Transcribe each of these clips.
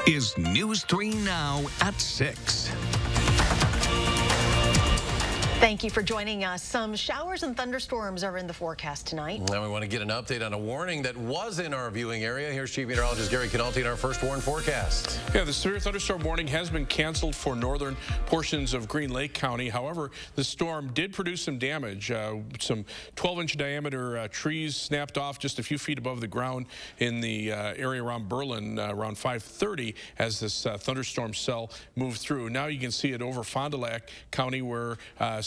is News 3 Now at 6. Thank you for joining us. Some showers and thunderstorms are in the forecast tonight. Now we want to get an update on a warning that was in our viewing area. Here's Chief Meteorologist Gary Canalti in our first warn forecast. Yeah, the severe thunderstorm warning has been canceled for northern portions of Green Lake County. However, the storm did produce some damage. Some 12-inch diameter trees snapped off just a few feet above the ground in the area around Berlin around 5:30 as this thunderstorm cell moved through. Now you can see it over Fond du Lac County where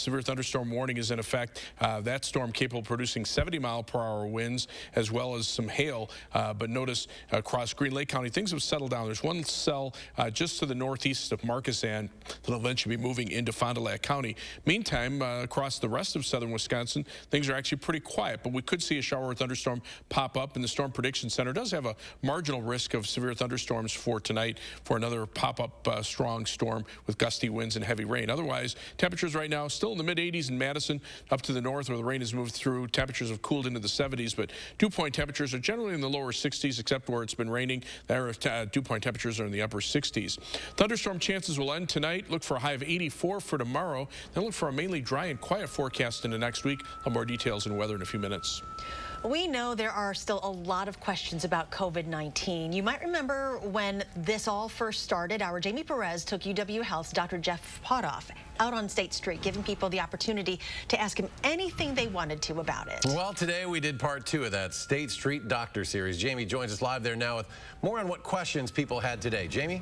severe thunderstorm warning is in effect. That storm capable of producing 70-mile-per-hour winds as well as some hail. But notice across Green Lake County, things have settled down. There's one cell just to the northeast of Markesan that'll eventually be moving into Fond du Lac County. Meantime, across the rest of southern Wisconsin, things are actually pretty quiet, but we could see a shower or thunderstorm pop up, and the Storm Prediction Center does have a marginal risk of severe thunderstorms for tonight for another pop-up strong storm with gusty winds and heavy rain. Otherwise, temperatures right now still in the mid-80s in Madison, up to the north where the rain has moved through. Temperatures have cooled into the 70s, but dew point temperatures are generally in the lower 60s, except where it's been raining. There, dew point temperatures are in the upper 60s. Thunderstorm chances will end tonight. Look for a high of 84 for tomorrow. Then look for a mainly dry and quiet forecast into next week. I'll have more details in weather in a few minutes. We know there are still a lot of questions about COVID-19. You might remember when this all first started, our Jamie Perez took UW Health's Dr. Jeff Potoff out on State Street, giving people the opportunity to ask him anything they wanted to about it. Well, today we did part 2 of that State Street Doctor series. Jamie joins us live there now with more on what questions people had today. Jamie?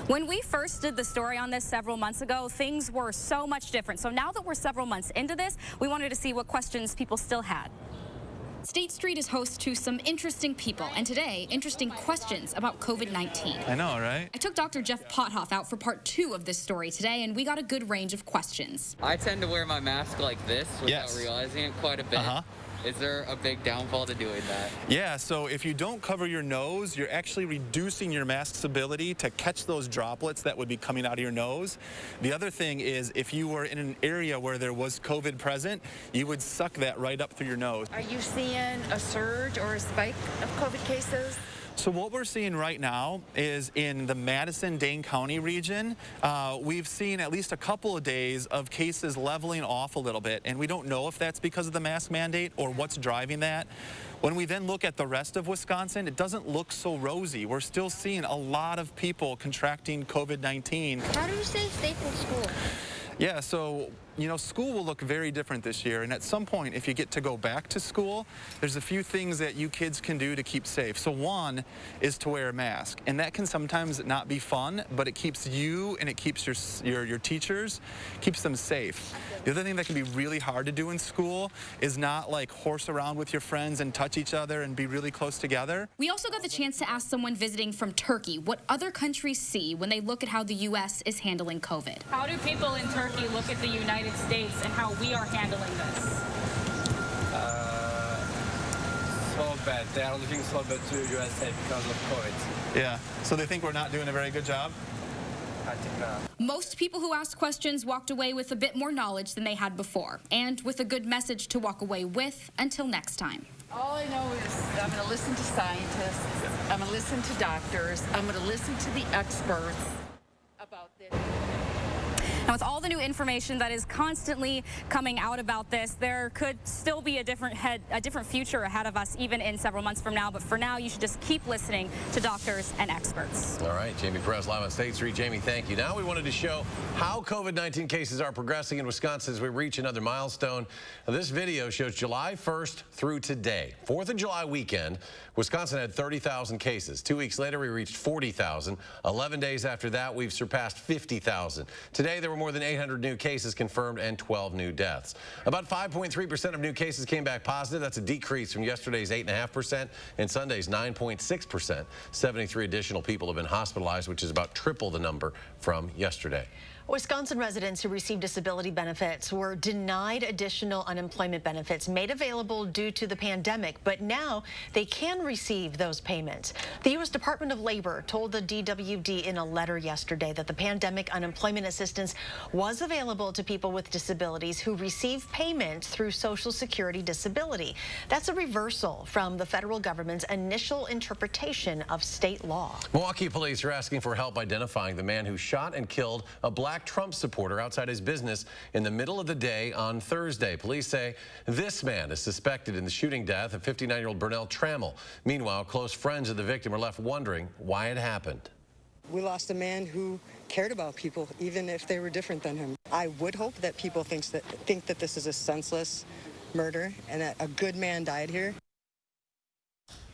When we first did the story on this several months ago, things were so much different. So now that we're several months into this, we wanted to see what questions people still had. State Street is host to some interesting people, and today, interesting questions about COVID-19. I know, right? I took Dr. Jeff Potoff out for part 2 of this story today, and we got a good range of questions. I tend to wear my mask like this without realizing it quite a bit. Is there a big downfall to doing that? Yeah, so if you don't cover your nose, you're actually reducing your mask's ability to catch those droplets that would be coming out of your nose. The other thing is if you were in an area where there was COVID present, you would suck that right up through your nose. Are you seeing a surge or a spike of COVID cases? So what we're seeing right now is in the Madison-Dane County region, we've seen at least a couple of days of cases leveling off a little bit, and we don't know if that's because of the mask mandate or what's driving that. When we then look at the rest of Wisconsin, it doesn't look so rosy. We're still seeing a lot of people contracting COVID-19. How do you stay safe in school? Yeah, so, you know, school will look very different this year, and at some point, if you get to go back to school, there's a few things that you kids can do to keep safe. So one is to wear a mask, and that can sometimes not be fun, but it keeps you and it keeps your teachers, keeps them safe. The other thing that can be really hard to do in school is not like horse around with your friends and touch each other and be really close together. We also got the chance to ask someone visiting from Turkey what other countries see when they look at how the U.S. is handling COVID. How do people in Turkey look at the United States and how we are handling this? So bad. They are looking so bad to USA because of COVID. Yeah, so they think we're not doing a very good job? I think not. Most people who asked questions walked away with a bit more knowledge than they had before, and with a good message to walk away with until next time. All I know is I'm going to listen to scientists, I'm going to listen to doctors, I'm going to listen to the experts about this. Now, with all the new information that is constantly coming out about this, there could still be a different future ahead of us, even in several months from now. But for now, you should just keep listening to doctors and experts. All right, Jamie Perez live on State Street. Jamie, thank you. Now we wanted to show how COVID-19 cases are progressing in Wisconsin as we reach another milestone. Now, this video shows July 1st through today. 4th of July weekend, Wisconsin had 30,000 cases. 2 weeks later, we reached 40,000. 11 days after that, we've surpassed 50,000. Today, there were more than 800 new cases confirmed and 12 new deaths. About 5.3% of new cases came back positive. That's a decrease from yesterday's 8.5% and Sunday's 9.6%. 73 additional people have been hospitalized, which is about triple the number from yesterday. Wisconsin residents who receive disability benefits were denied additional unemployment benefits made available due to the pandemic, but now they can receive those payments. The U.S. Department of Labor told the DWD in a letter yesterday that the pandemic unemployment assistance was available to people with disabilities who receive payment through Social Security disability. That's a reversal from the federal government's initial interpretation of state law. Milwaukee police are asking for help identifying the man who shot and killed a black Trump supporter outside his business in the middle of the day on Thursday. Police say this man is suspected in the shooting death of 59-year-old Burnell Trammell. Meanwhile, close friends of the victim are left wondering why it happened. We lost a man who cared about people, even if they were different than him. I would hope that people think that this is a senseless murder and that a good man died here.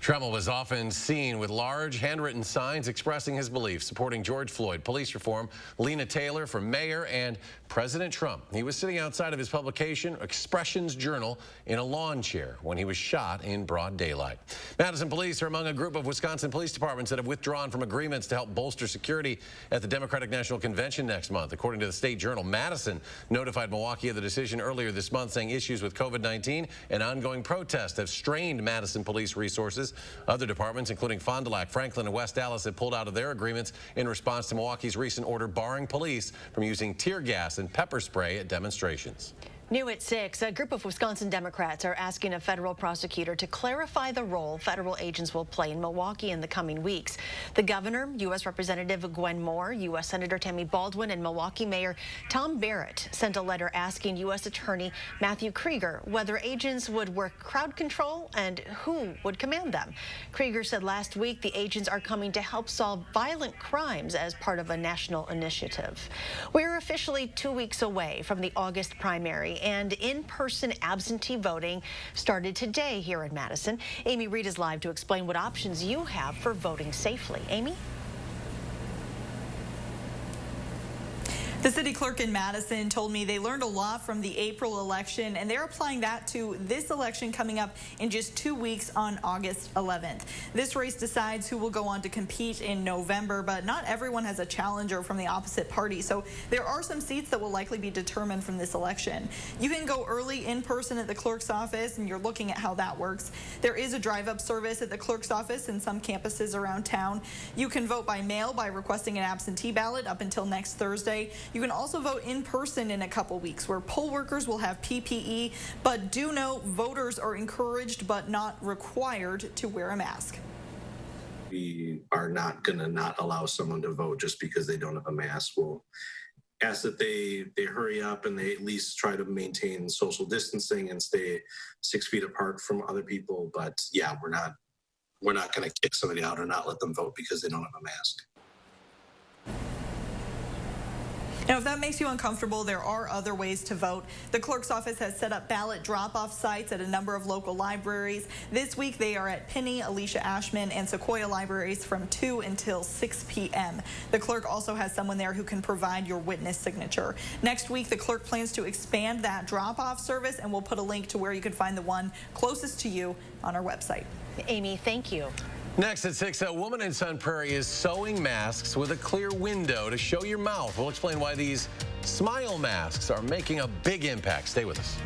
Trammell was often seen with large handwritten signs expressing his beliefs, supporting George Floyd, police reform, Lena Taylor for mayor, and President Trump. He was sitting outside of his publication, Expressions Journal, in a lawn chair when he was shot in broad daylight. Madison police are among a group of Wisconsin police departments that have withdrawn from agreements to help bolster security at the Democratic National Convention next month. According to the State Journal, Madison notified Milwaukee of the decision earlier this month, saying issues with COVID-19 and ongoing protests have strained Madison police resources. Other departments, including Fond du Lac, Franklin, and West Dallas, have pulled out of their agreements in response to Milwaukee's recent order barring police from using tear gas and pepper spray at demonstrations. New at 6, a group of Wisconsin Democrats are asking a federal prosecutor to clarify the role federal agents will play in Milwaukee in the coming weeks. The governor, U.S. Representative Gwen Moore, U.S. Senator Tammy Baldwin, and Milwaukee Mayor Tom Barrett sent a letter asking U.S. Attorney Matthew Krieger whether agents would work crowd control and who would command them. Krieger said last week the agents are coming to help solve violent crimes as part of a national initiative. We're officially 2 weeks away from the August primary, and in-person absentee voting started today here in Madison. Amy Reed is live to explain what options you have for voting safely. Amy? The city clerk in Madison told me they learned a lot from the April election, and they're applying that to this election coming up in just 2 weeks on August 11th. This race decides who will go on to compete in November, but not everyone has a challenger from the opposite party, so there are some seats that will likely be determined from this election. You can go early in person at the clerk's office, and you're looking at how that works. There is a drive-up service at the clerk's office in some campuses around town. You can vote by mail by requesting an absentee ballot up until next Thursday. You can also vote in person in a couple weeks, where poll workers will have PPE, but do note voters are encouraged but not required to wear a mask. We are not going to not allow someone to vote just because they don't have a mask. We'll ask that they hurry up and they at least try to maintain social distancing and stay 6 feet apart from other people. But yeah, we're not going to kick somebody out or not let them vote because they don't have a mask. Now, if that makes you uncomfortable, there are other ways to vote. The clerk's office has set up ballot drop-off sites at a number of local libraries. This week, they are at Penny, Alicia Ashman, and Sequoia libraries from 2 until 6 p.m. The clerk also has someone there who can provide your witness signature. Next week, the clerk plans to expand that drop-off service, and we'll put a link to where you can find the one closest to you on our website. Amy, thank you. Next at 6, a woman in Sun Prairie is sewing masks with a clear window to show your mouth. We'll explain why these smile masks are making a big impact. Stay with us.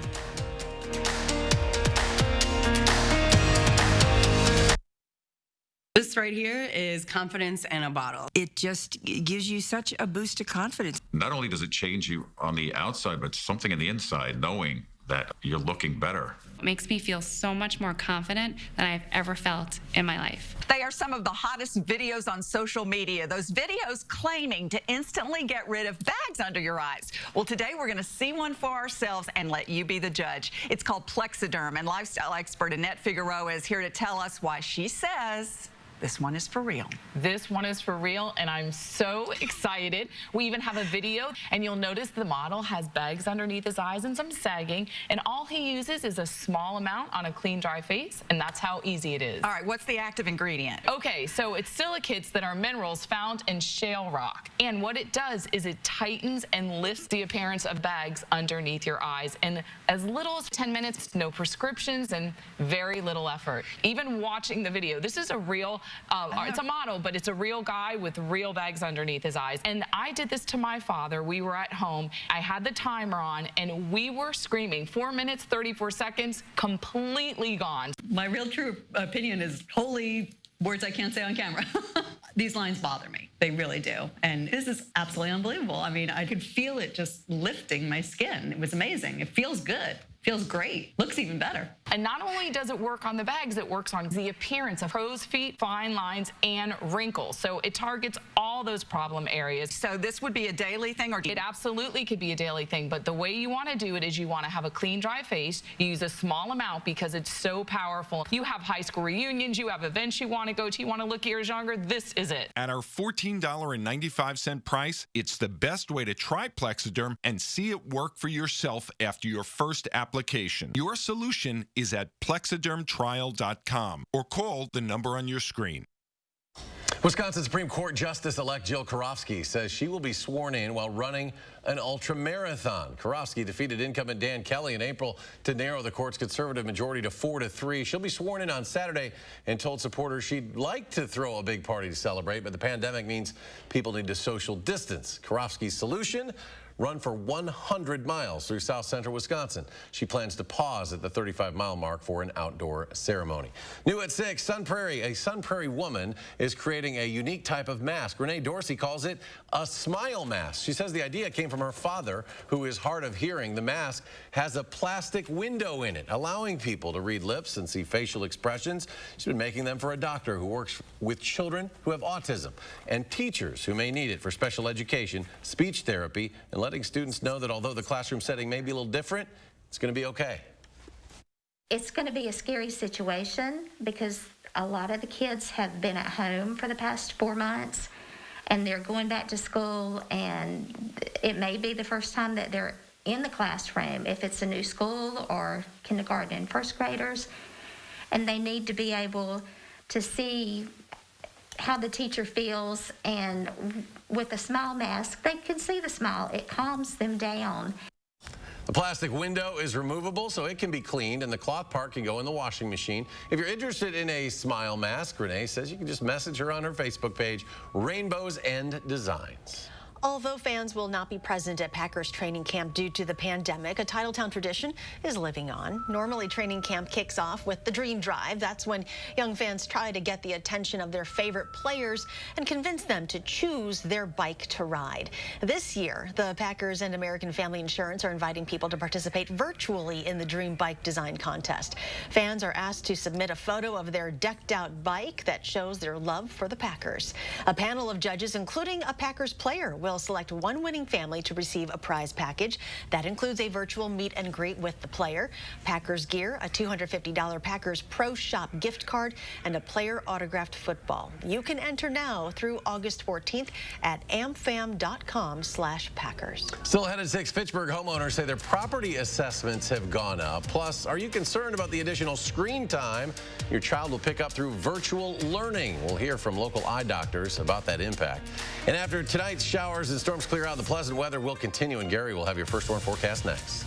This right here is confidence in a bottle. It just gives you such a boost of confidence. Not only does it change you on the outside, but something in the inside, knowing that you're looking better. It makes me feel so much more confident than I've ever felt in my life. They are some of the hottest videos on social media. Those videos claiming to instantly get rid of bags under your eyes. Well, today we're going to see one for ourselves and let you be the judge. It's called Plexiderm, and lifestyle expert Annette Figueroa is here to tell us why she says this one is for real. This one is for real, and I'm so excited. We even have a video, and you'll notice the model has bags underneath his eyes and some sagging, and all he uses is a small amount on a clean, dry face, and that's how easy it is. All right, what's the active ingredient? Okay, so it's silicates that are minerals found in shale rock, and what it does is it tightens and lifts the appearance of bags underneath your eyes in as little as 10 minutes, no prescriptions, and very little effort. Even watching the video, this is a real It's a model, but it's a real guy with real bags underneath his eyes. And I did this to my father. We were at home. I had the timer on, and we were screaming. 4 minutes, 34 seconds, completely gone. My real true opinion is holy words I can't say on camera. These lines bother me. They really do. And this is absolutely unbelievable. I mean, I could feel it just lifting my skin. It was amazing. It feels good. Feels great. Looks even better. And not only does it work on the bags, it works on the appearance of crow's feet, fine lines, and wrinkles. So it targets all those problem areas. So this would be a daily thing? Or It absolutely could be a daily thing, but the way you want to do it is you want to have a clean, dry face. You use a small amount because it's so powerful. You have high school reunions, you have events you want to go to, you want to look years younger, this is it. At our $14.95 price, it's the best way to try Plexiderm and see it work for yourself after your first application. Your solution is at plexidermtrial.com or call the number on your screen. Wisconsin Supreme Court Justice-elect Jill Karofsky says she will be sworn in while running an ultra-marathon. Karofsky defeated incumbent Dan Kelly in April to narrow the court's conservative majority to 4-3. She'll be sworn in on Saturday and told supporters she'd like to throw a big party to celebrate, but the pandemic means people need to social distance. Karofsky's solution? Run for 100 miles through south central Wisconsin. She plans to pause at the 35-mile mark for an outdoor ceremony. New at 6, Sun Prairie. A Sun Prairie woman is creating a unique type of mask. Renee Dorsey calls it a smile mask. She says the idea came from her father, who is hard of hearing. The mask has a plastic window in it, allowing people to read lips and see facial expressions. She's been making them for a doctor who works with children who have autism and teachers who may need it for special education, speech therapy, and letting students know that although the classroom setting may be a little different, it's going to be okay. It's going to be a scary situation because a lot of the kids have been at home for the past 4 months and they're going back to school, and it may be the first time that they're in the classroom if it's a new school or kindergarten and first graders, and they need to be able to see how the teacher feels, and with a smile mask, they can see the smile. It calms them down. The plastic window is removable, so it can be cleaned, and the cloth part can go in the washing machine. If you're interested in a smile mask, Renee says you can just message her on her Facebook page, Rainbows and Designs. Although fans will not be present at Packers training camp due to the pandemic, a Titletown tradition is living on. Normally, training camp kicks off with the Dream Drive. That's when young fans try to get the attention of their favorite players and convince them to choose their bike to ride. This year, the Packers and American Family Insurance are inviting people to participate virtually in the Dream Bike Design Contest. Fans are asked to submit a photo of their decked-out bike that shows their love for the Packers. A panel of judges, including a Packers player, will select one winning family to receive a prize package. That includes a virtual meet and greet with the player, Packers gear, a $250 Packers Pro Shop gift card, and a player autographed football. You can enter now through August 14th at amfam.com/Packers. Still ahead at 6, Fitchburg homeowners say their property assessments have gone up. Plus, are you concerned about the additional screen time your child will pick up through virtual learning? We'll hear from local eye doctors about that impact. And after tonight's showers and storms clear out, the pleasant weather will continue, and Gary will have your first storm forecast next.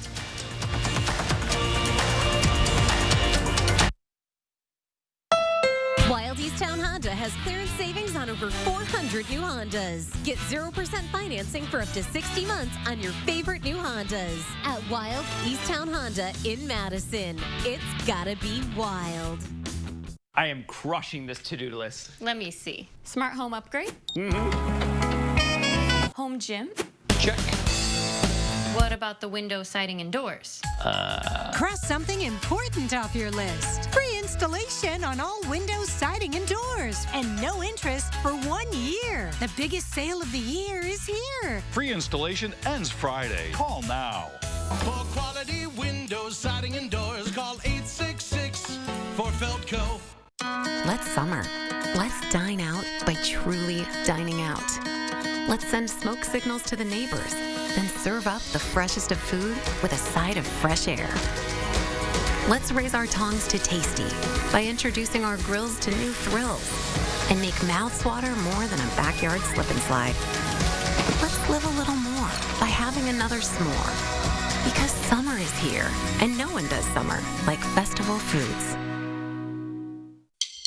Wild Easttown Honda has clearance savings on over 400 new Hondas. Get 0% financing for up to 60 months on your favorite new Hondas at Wild Easttown Honda in Madison. It's gotta be wild. I am crushing this to-do list. Let me see. Smart home upgrade? Home gym? Check. What about the window, siding, and doors? Cross something important off your list. Free installation on all windows, siding, and doors. And no interest for 1 year. The biggest sale of the year is here. Free installation ends Friday. Call now. For quality windows, siding, and doors, call 866 for Feldco. Let's summer. Let's dine out by truly dining out. Let's send smoke signals to the neighbors, then serve up the freshest of food with a side of fresh air. Let's raise our tongs to tasty by introducing our grills to new thrills and make mouths water more than a backyard slip and slide. Let's live a little more by having another s'more, because summer is here and no one does summer like Festival Foods.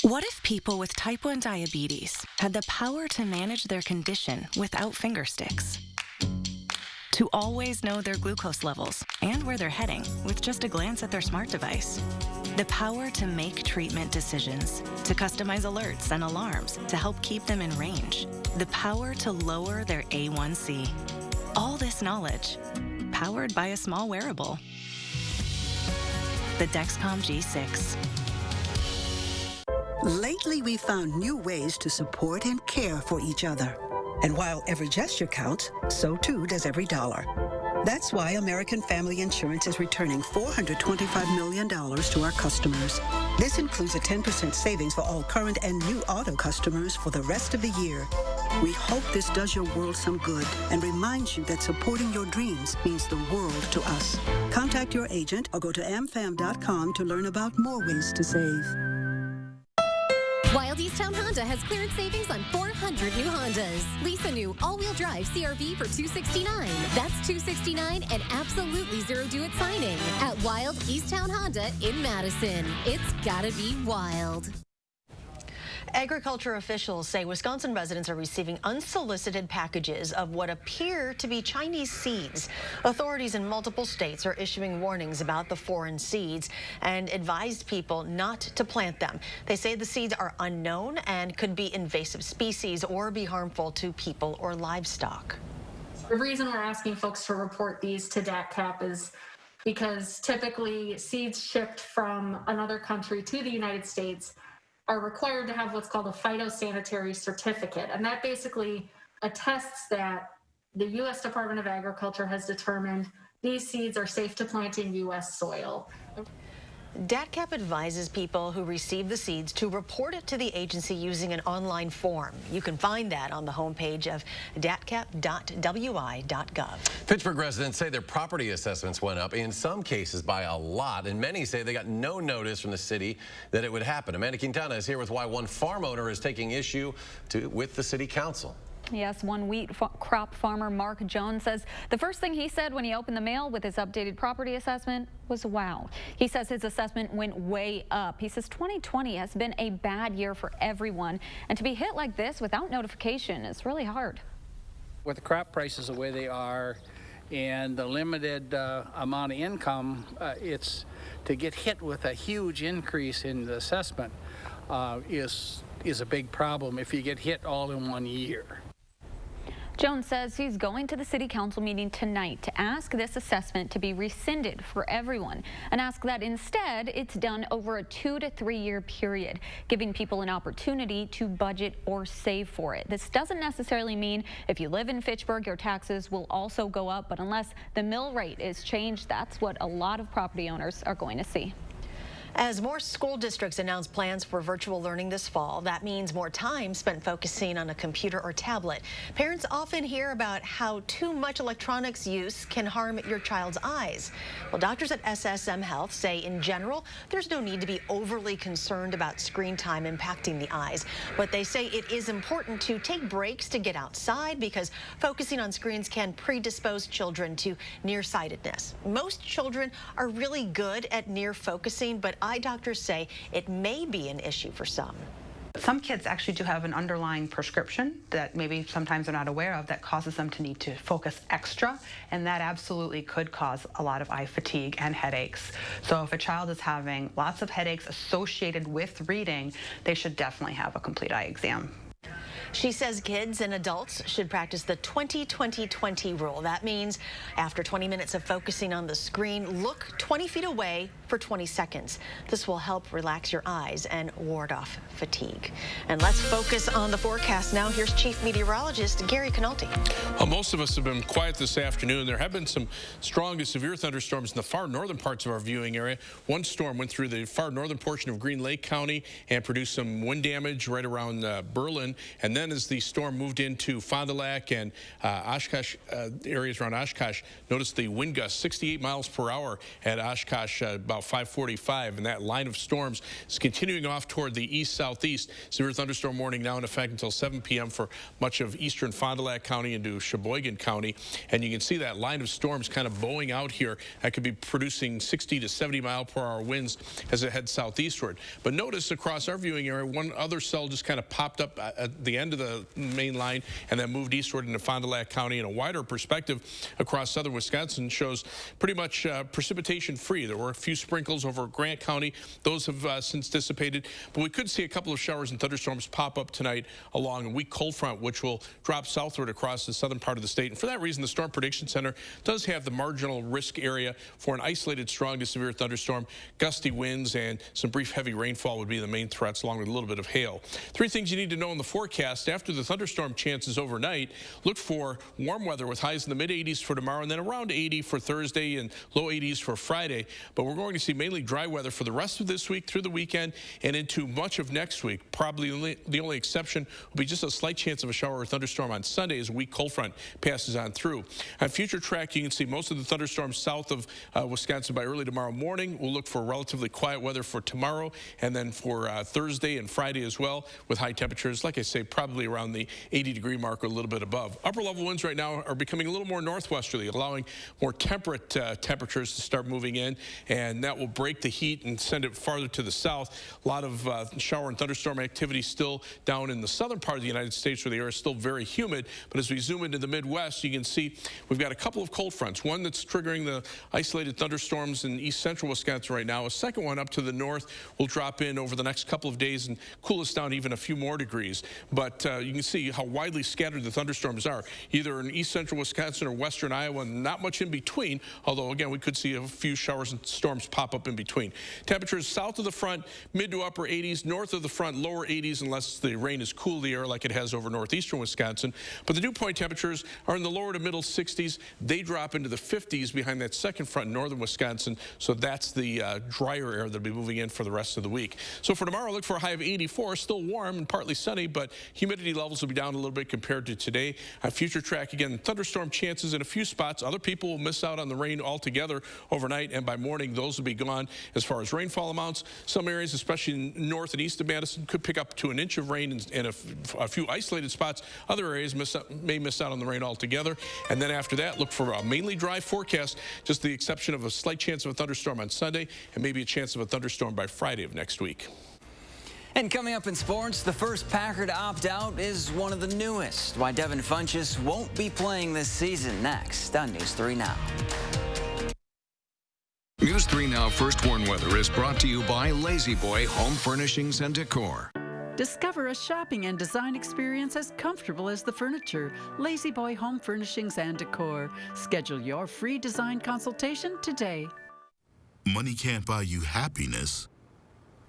What if people with type 1 diabetes had the power to manage their condition without finger sticks. To always know their glucose levels and where they're heading with just a glance at their smart device. The power to make treatment decisions, to customize alerts and alarms to help keep them in range. The power to lower their A1C. All this knowledge, powered by a small wearable. The Dexcom G6. Lately, we've found new ways to support and care for each other. And while every gesture counts, so too does every dollar. That's why American Family Insurance is returning $425 million to our customers. This includes a 10% savings for all current and new auto customers for the rest of the year. We hope this does your world some good and reminds you that supporting your dreams means the world to us. Contact your agent or go to amfam.com to learn about more ways to save. Wild Easttown Honda has clearance savings on 400 new Hondas. Lease a new all-wheel drive CR-V for $269. That's $269 and absolutely zero due at signing at Wild Easttown Honda in Madison. It's gotta be wild. Agriculture officials say Wisconsin residents are receiving unsolicited packages of what appear to be Chinese seeds. Authorities in multiple states are issuing warnings about the foreign seeds and advised people not to plant them. They say the seeds are unknown and could be invasive species or be harmful to people or livestock. The reason we're asking folks to report these to DATCAP is because typically seeds shipped from another country to the United States are required to have what's called a phytosanitary certificate. And that basically attests that the U.S. Department of Agriculture has determined these seeds are safe to plant in U.S. soil. DATCAP advises people who receive the seeds to report it to the agency using an online form. You can find that on the homepage of datcap.wi.gov. Pittsburgh residents say their property assessments went up, in some cases by a lot, and many say they got no notice from the city that it would happen. Amanda Quintana is here with why one farm owner is taking issue with the city council. Yes, one wheat crop farmer, Mark Jones, says the first thing he said when he opened the mail with his updated property assessment was wow. He says his assessment went way up. He says 2020 has been a bad year for everyone, and to be hit like this without notification is really hard. With the crop prices the way they are and the limited amount of income, it's to get hit with a huge increase in the assessment is a big problem if you get hit all in 1 year. Jones says he's going to the city council meeting tonight to ask this assessment to be rescinded for everyone and ask that instead it's done over a 2 to 3 year period, giving people an opportunity to budget or save for it. This doesn't necessarily mean if you live in Fitchburg, your taxes will also go up, but unless the mill rate is changed, that's what a lot of property owners are going to see. As more school districts announce plans for virtual learning this fall, that means more time spent focusing on a computer or tablet. Parents often hear about how too much electronics use can harm your child's eyes. Well, doctors at SSM Health say in general, there's no need to be overly concerned about screen time impacting the eyes. But they say it is important to take breaks to get outside because focusing on screens can predispose children to nearsightedness. Most children are really good at near focusing, but eye doctors say it may be an issue for some. Some kids actually do have an underlying prescription that maybe sometimes they're not aware of that causes them to need to focus extra, and that absolutely could cause a lot of eye fatigue and headaches. So if a child is having lots of headaches associated with reading, they should definitely have a complete eye exam. She says kids and adults should practice the 20-20-20 rule. That means after 20 minutes of focusing on the screen, look 20 feet away for 20 seconds. This will help relax your eyes and ward off fatigue. And let's focus on the forecast now. Here's Chief Meteorologist Gary Canalti. Most of us have been quiet this afternoon. There have been some strong to severe thunderstorms in the far northern parts of our viewing area. One storm went through the far northern portion of Green Lake County and produced some wind damage right around Berlin. And then then as the storm moved into Fond du Lac and Oshkosh, areas around Oshkosh, notice the wind gusts 68 miles per hour at Oshkosh about 5:45, and that line of storms is continuing off toward the east-southeast. Severe thunderstorm warning now in effect until 7 p.m. for much of eastern Fond du Lac County into Sheboygan County, and you can see that line of storms kind of bowing out here. That could be producing 60 to 70 mile per hour winds as it heads southeastward. But notice across our viewing area, one other cell just kind of popped up at the end of the main line and then moved eastward into Fond du Lac County. In a wider perspective across southern Wisconsin shows pretty much precipitation free. There were a few sprinkles over Grant County. Those have since dissipated, but we could see a couple of showers and thunderstorms pop up tonight along a weak cold front, which will drop southward across the southern part of the state. And for that reason, the Storm Prediction Center does have the marginal risk area for an isolated strong to severe thunderstorm. Gusty winds and some brief heavy rainfall would be the main threats, along with a little bit of hail. Three things you need to know in the forecast. After the thunderstorm chances overnight, look for warm weather with highs in the mid-80s for tomorrow and then around 80 for Thursday and low 80s for Friday. But we're going to see mainly dry weather for the rest of this week through the weekend and into much of next week. Probably the only exception will be just a slight chance of a shower or thunderstorm on Sunday as a weak cold front passes on through. On future track, you can see most of the thunderstorms south of Wisconsin by early tomorrow morning. We'll look for relatively quiet weather for tomorrow and then for Thursday and Friday as well, with high temperatures, like I say, probably around the 80-degree mark or a little bit above. Upper level winds right now are becoming a little more northwesterly, allowing more temperate temperatures to start moving in, and that will break the heat and send it farther to the south. A lot of shower and thunderstorm activity still down in the southern part of the United States, where the air is still very humid. But as we zoom into the Midwest, you can see we've got a couple of cold fronts. One that's triggering the isolated thunderstorms in east central Wisconsin right now. A second one up to the north will drop in over the next couple of days and cool us down even a few more degrees. But you can see how widely scattered the thunderstorms are, either in east central Wisconsin or western Iowa, and not much in between, although again we could see a few showers and storms pop up in between. Temperatures south of the front, mid to upper 80s, north of the front, lower 80s, unless the rain has cooled the air like it has over northeastern Wisconsin. But the dew point temperatures are in the lower to middle 60s. They drop into the 50s behind that second front in northern Wisconsin, so that's the drier air that'll be moving in for the rest of the week. So for tomorrow, look for a high of 84, still warm and partly sunny, but humidity levels will be down a little bit compared to today. On future track, again, thunderstorm chances in a few spots. Other people will miss out on the rain altogether overnight, and by morning, those will be gone. As far as rainfall amounts, some areas, especially north and east of Madison, could pick up to an inch of rain in a few isolated spots. Other areas may miss out on the rain altogether. And then after that, look for a mainly dry forecast, just the exception of a slight chance of a thunderstorm on Sunday and maybe a chance of a thunderstorm by Friday of next week. And coming up in sports, the first Packer to opt out is one of the newest. Why Devin Funchess won't be playing this season next on News 3 Now. News 3 Now First Warn Weather is brought to you by Lazy Boy Home Furnishings and Decor. Discover a shopping and design experience as comfortable as the furniture. Lazy Boy Home Furnishings and Decor. Schedule your free design consultation today. Money can't buy you happiness.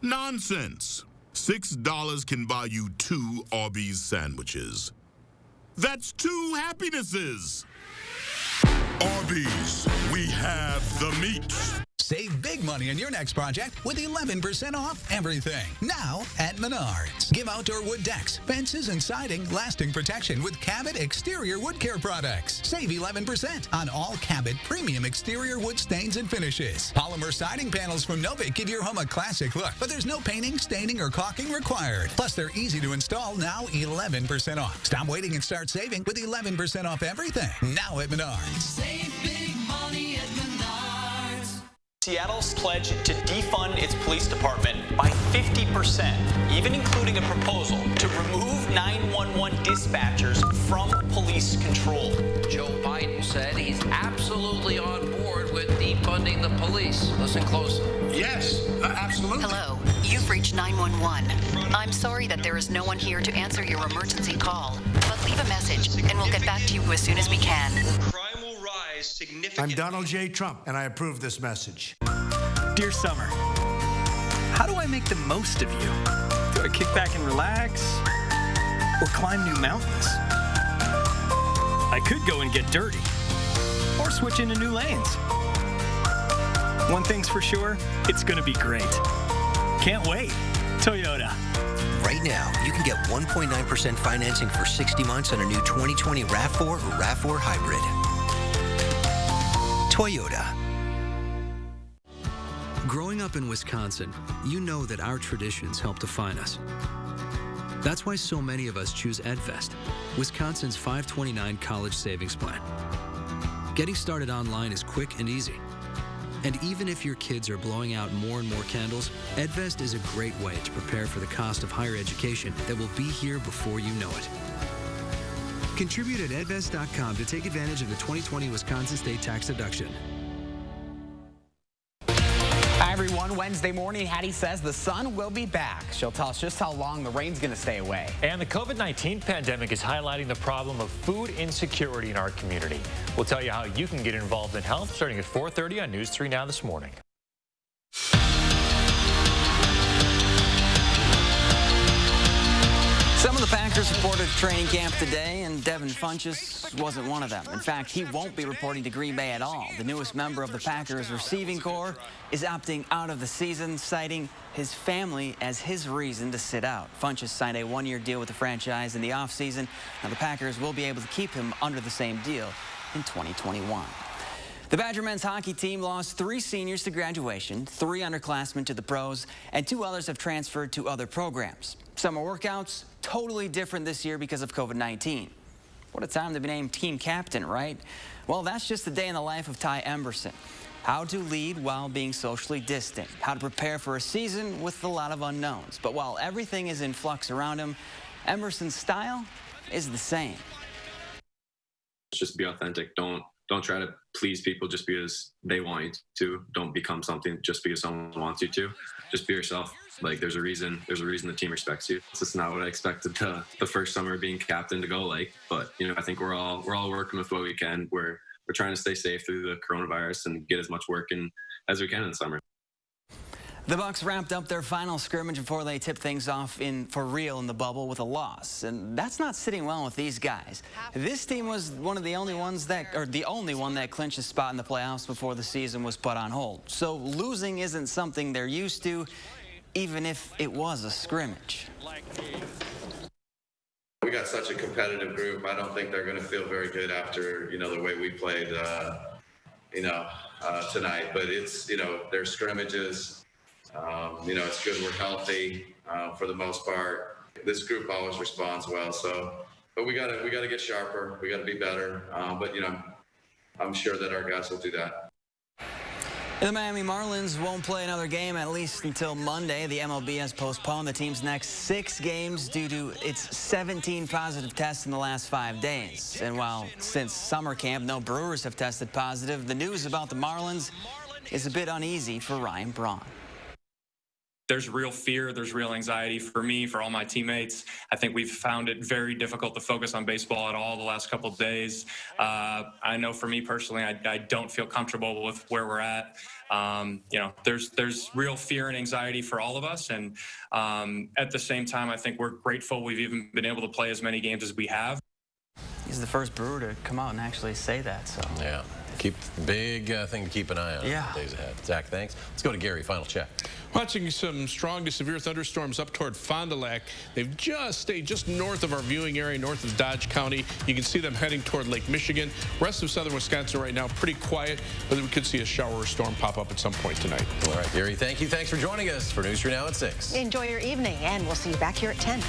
Nonsense. $6 can buy you 2 Arby's sandwiches. That's 2 happinesses. Arby's, we have the meat. Save big money on your next project with 11% off everything. Now at Menards. Give outdoor wood decks, fences, and siding lasting protection with Cabot exterior wood care products. Save 11% on all Cabot premium exterior wood stains and finishes. Polymer siding panels from Novik give your home a classic look, but there's no painting, staining, or caulking required. Plus, they're easy to install, now 11% off. Stop waiting and start saving with 11% off everything. Now at Menards. Save big money at Menards. Seattle's pledged to defund its police department by 50%, even including a proposal to remove 911 dispatchers from police control. Joe Biden said he's absolutely on board with defunding the police. Listen closely. Yes, absolutely. Hello, you've reached 911. I'm sorry that there is no one here to answer your emergency call, but leave a message and we'll get back to you as soon as we can. Crime will rise significantly. I'm Donald J. Trump, and I approve this message. Dear Summer, how do I make the most of you? Do I kick back and relax? Or climb new mountains? I could go and get dirty. Or switch into new lanes. One thing's for sure, it's gonna be great. Can't wait. Toyota. Right now, you can get 1.9% financing for 60 months on a new 2020 RAV4 or RAV4 Hybrid. Toyota. Growing up in Wisconsin, you know that our traditions help define us. That's why so many of us choose EdVest, Wisconsin's $529 college savings plan. Getting started online is quick and easy. And even if your kids are blowing out more and more candles, EdVest is a great way to prepare for the cost of higher education that will be here before you know it. Contribute at edvest.com to take advantage of the 2020 Wisconsin state tax deduction. Hi, everyone. Wednesday morning, Hattie says the sun will be back. She'll tell us just how long the rain's going to stay away. And the COVID-19 pandemic is highlighting the problem of food insecurity in our community. We'll tell you how you can get involved in health starting at 4:30 on News 3 Now this morning. Some of the Packers reported training camp today, and Devin Funchess wasn't one of them. In fact, he won't be reporting to Green Bay at all. The newest member of the Packers receiving corps is opting out of the season, citing his family as his reason to sit out. Funchess signed a one-year deal with the franchise in the offseason. Now, the Packers will be able to keep him under the same deal in 2021. The Badger men's hockey team lost 3 seniors to graduation, 3 underclassmen to the pros, and 2 others have transferred to other programs. Summer workouts, totally different this year because of COVID-19. What a time to be named team captain, right? Well, that's just the day in the life of Ty Emberson. How to lead while being socially distant. How to prepare for a season with a lot of unknowns. But while everything is in flux around him, Emberson's style is the same. Just be authentic. Don't try to please people just because they want you to. Don't become something just because someone wants you to. Just be yourself. Like, there's a reason the team respects you. It's just not what I expected the first summer being captain to go like. But, you know, I think we're all working with what we can. We're trying to stay safe through the coronavirus and get as much work in as we can in the summer. The Bucks wrapped up their final scrimmage before they tipped things off for real in the bubble with a loss, and that's not sitting well with these guys. This team was the only one that clinched a spot in the playoffs before the season was put on hold. So losing isn't something they're used to, even if it was a scrimmage. We got such a competitive group. I don't think they're going to feel very good after, you know, the way we played, tonight. But it's, you know, there's scrimmages. You know, it's good we're healthy for the most part. This group always responds well. But we gotta get sharper. We gotta be better. But you know, I'm sure that our guys will do that. The Miami Marlins won't play another game at least until Monday. The MLB has postponed the team's next 6 games due to its 17 positive tests in the last 5 days. And while since summer camp, no Brewers have tested positive, the news about the Marlins is a bit uneasy for Ryan Braun. There's real fear, there's real anxiety for me, for all my teammates. I think we've found it very difficult to focus on baseball at all the last couple of days. I know for me personally, I don't feel comfortable with where we're at. You know, there's real fear and anxiety for all of us. And at the same time, I think we're grateful we've even been able to play as many games as we have. He's the first Brewer to come out and actually say that. So yeah, big thing to keep an eye on in the days ahead. Zach, thanks. Let's go to Gary. Final check. Watching some strong to severe thunderstorms up toward Fond du Lac. They've just stayed just north of our viewing area, north of Dodge County. You can see them heading toward Lake Michigan. Rest of southern Wisconsin right now pretty quiet, but we could see a shower or storm pop up at some point tonight. All right, Gary, thank you. Thanks for joining us for News 3 Now at 6. Enjoy your evening, and we'll see you back here at 10.